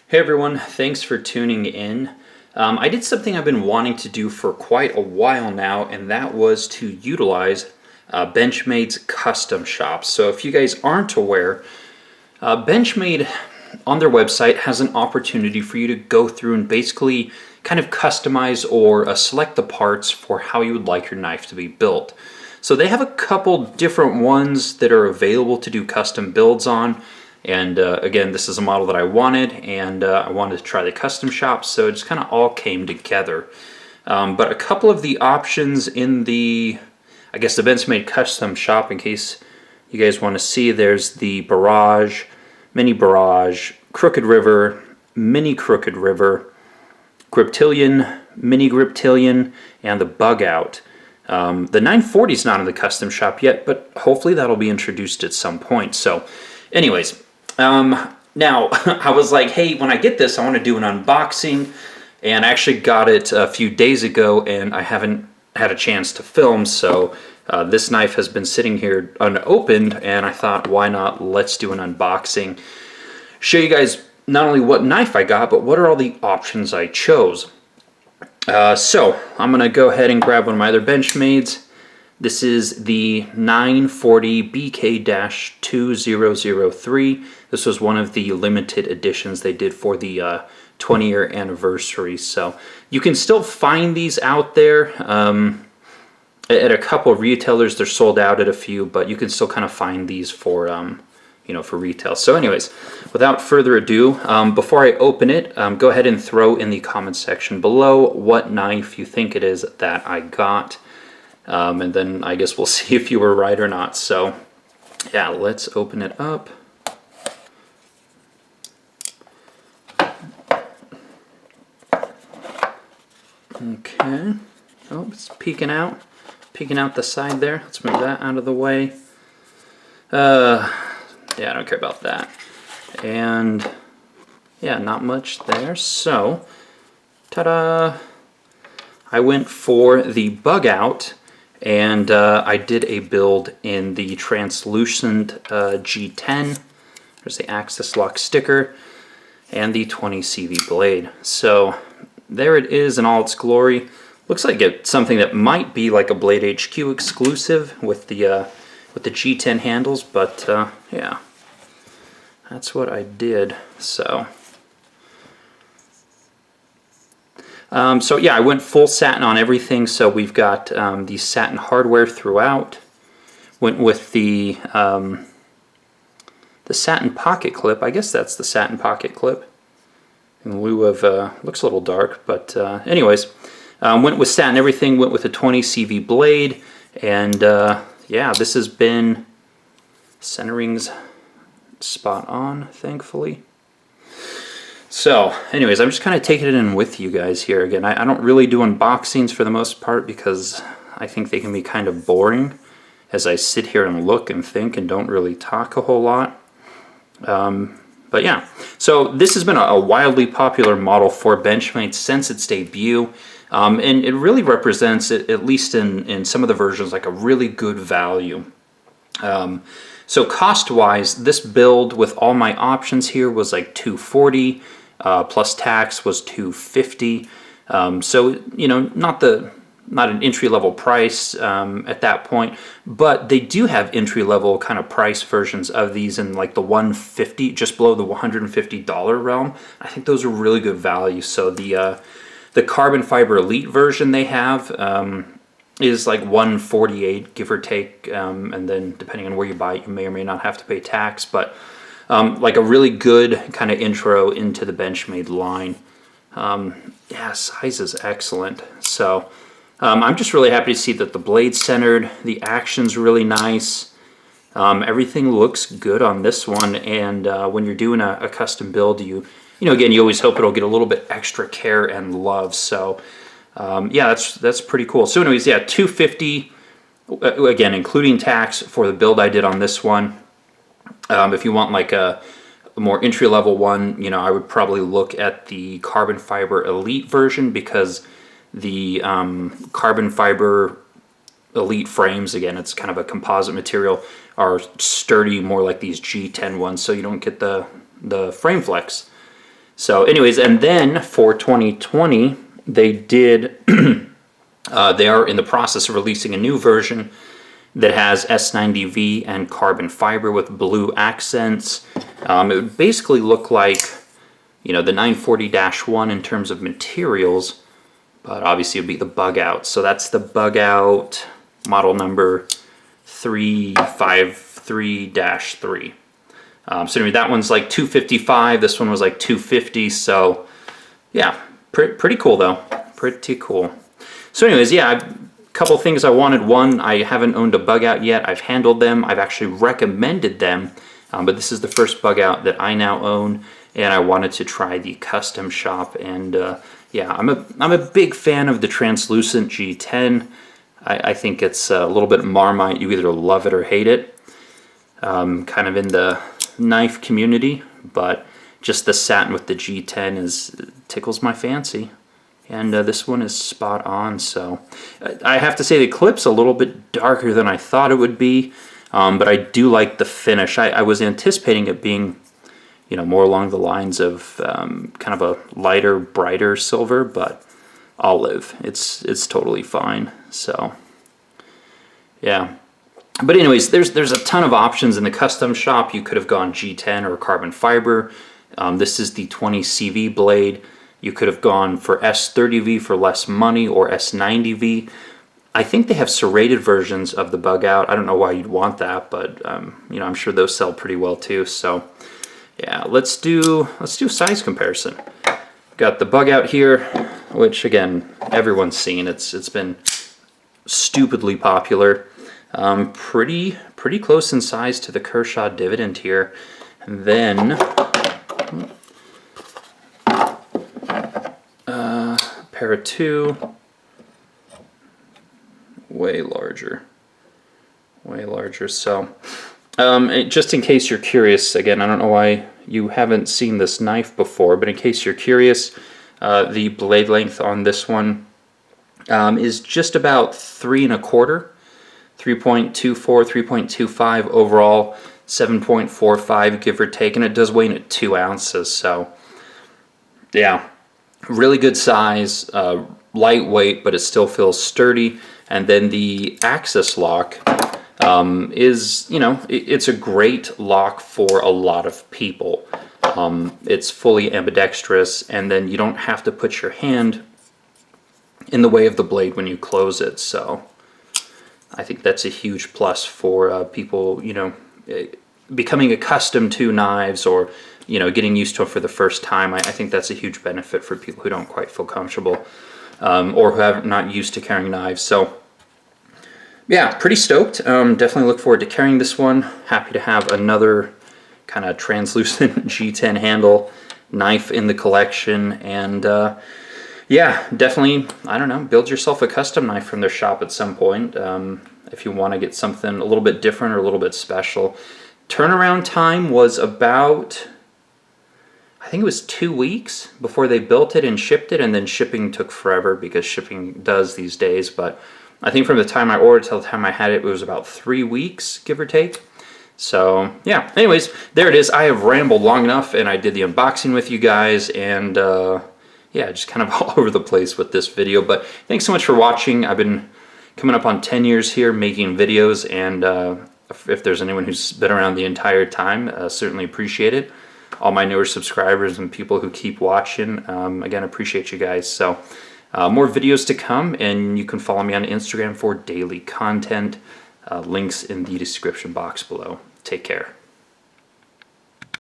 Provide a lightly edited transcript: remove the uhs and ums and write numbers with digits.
Hey everyone, thanks for tuning in. I did something I've been wanting to do for quite a while now, and that was to utilize Benchmade's custom shops. So if you guys aren't aware, Benchmade on their website has an opportunity for you to go through and basically kind of customize or select the parts for how you would like your knife to be built. So they have a couple different ones that are available to do custom builds on. And again, this is a model that I wanted, and I wanted to try the custom shop, so it just kind of all came together. But a couple of the options in the, I guess the Benchmade custom shop, in case you guys want to see, there's the Barrage, Mini Barrage, Crooked River, Mini Crooked River, Griptilian, Mini Griptilian, and the Bug Out. The 940 is not in the custom shop yet, but hopefully that'll be introduced at some point. So anyways, now I was like, hey, when I get this, I want to do an unboxing, and I actually got it a few days ago, and I haven't had a chance to film, so this knife has been sitting here unopened, and I thought, why not, let's do an unboxing, show you guys not only what knife I got, but what are all the options I chose. So I'm going to go ahead and grab one of my other Benchmades. This is the 940 BK-2003. This was one of the limited editions they did for the 20-year anniversary. So you can still find these out there. At a couple of retailers, they're sold out at a few, but you can still kind of find these for, for retail. So anyways, without further ado, before I open it, go ahead and throw in the comment section below what knife you think it is that I got. And then I guess we'll see if you were right or not. So yeah, let's open it up. Okay. Oh, it's peeking out the side there. Let's move that out of the way. Yeah, I don't care about that. And yeah, not much there. So, ta-da! I went for the Bug Out. And I did a build in the translucent G10. There's the Axis Lock sticker and the 20 CV blade. So there it is in all its glory. Looks like it's something that might be like a Blade HQ exclusive with the G10 handles, but yeah, that's what I did. So. So yeah, I went full satin on everything. So we've got the satin hardware throughout. Went with the satin pocket clip. I guess that's the satin pocket clip. In lieu of looks a little dark, but anyways, went with satin everything. Went with a 20 CV blade, and yeah, this has been centering's spot on, thankfully. So, anyways, I'm just kind of taking it in with you guys here. Again, I don't really do unboxings for the most part because I think they can be kind of boring as I sit here and look and think and don't really talk a whole lot. But yeah, so this has been a wildly popular model for Benchmade since its debut. And it really represents, at least in some of the versions, like a really good value. So cost-wise, this build with all my options here was like $240, plus tax was $250. So not an entry-level price at that point, but they do have entry-level kind of price versions of these in like the $150, just below the $150 realm. I think those are really good value. So the carbon fiber elite version they have is like $148, give or take, and then depending on where you buy it, you may or may not have to pay tax, but like a really good kind of intro into the Benchmade line. Yeah, size is excellent. So I'm just really happy to see that the blade's centered, the action's really nice, everything looks good on this one, and when you're doing a custom build, again, you always hope it'll get a little bit extra care and love. So yeah, that's pretty cool. So anyways, yeah, $250 again, including tax for the build I did on this one. If you want like a more entry-level one, I would probably look at the carbon fiber elite version, because the carbon fiber elite frames, again, it's kind of a composite material, are sturdy, more like these G10 ones, so you don't get the frame flex So anyways, and then for 2020, they did, they are in the process of releasing a new version that has S90V and carbon fiber with blue accents. It would basically look like, you know, the 940-1 in terms of materials, but obviously it would be the bug out. So that's the bug out model number 353-3. So anyway, that one's like 255. This one was like 250. So yeah, pretty cool though. Pretty cool. So anyways, yeah, a couple things I wanted. One, I haven't owned a bug out yet. I've handled them. I've actually recommended them, but this is the first bug out that I now own, and I wanted to try the custom shop. And yeah, I'm a big fan of the translucent G10. I think it's a little bit Marmite. You either love it or hate it. Kind of in the knife community, but just the satin with the G10 tickles my fancy, and this one is spot on. So I have to say the clip's a little bit darker than I thought it would be, but I do like the finish. I was anticipating it being, you know, more along the lines of kind of a lighter, brighter silver, but olive. It's totally fine. So yeah. But anyways, there's a ton of options in the custom shop. You could have gone G10 or carbon fiber. This is the 20 CV blade. You could have gone for S30V for less money, or S90V. I think they have serrated versions of the bug out. I don't know why you'd want that, but you know, I'm sure those sell pretty well too. So yeah, let's do size comparison. Got the bug out here, which again, everyone's seen. It's been stupidly popular. Pretty close in size to the Kershaw Dividend here. And then pair of two, way larger. So just in case you're curious, again, I don't know why you haven't seen this knife before, but in case you're curious, the blade length on this one is just about 3 1/4. 3.24, 3.25 overall, 7.45 give or take, and it does weigh in at 2 ounces. So yeah, really good size, lightweight, but it still feels sturdy. And then the axis lock is, you know, it's a great lock for a lot of people. It's fully ambidextrous, and then you don't have to put your hand in the way of the blade when you close it. So I think that's a huge plus for people, you know, becoming accustomed to knives, or, you know, getting used to it for the first time. I think that's a huge benefit for people who don't quite feel comfortable, or who are not used to carrying knives. So yeah, pretty stoked. Definitely look forward to carrying this one. Happy to have another kind of translucent G10 handle knife in the collection. And yeah, definitely, I don't know, build yourself a custom knife from their shop at some point, if you want to get something a little bit different or a little bit special. Turnaround time was about, I think it was 2 weeks before they built it and shipped it, and then shipping took forever because shipping does these days. But I think from the time I ordered till the time I had it, it was about 3 weeks, give or take. So yeah, anyways, there it is. I have rambled long enough, and I did the unboxing with you guys, and yeah, just kind of all over the place with this video. But thanks so much for watching. I've been coming up on 10 years here making videos, and if there's anyone who's been around the entire time, certainly appreciate it. All my newer subscribers and people who keep watching, again, appreciate you guys. So more videos to come, and you can follow me on Instagram for daily content. Links in the description box below. Take care.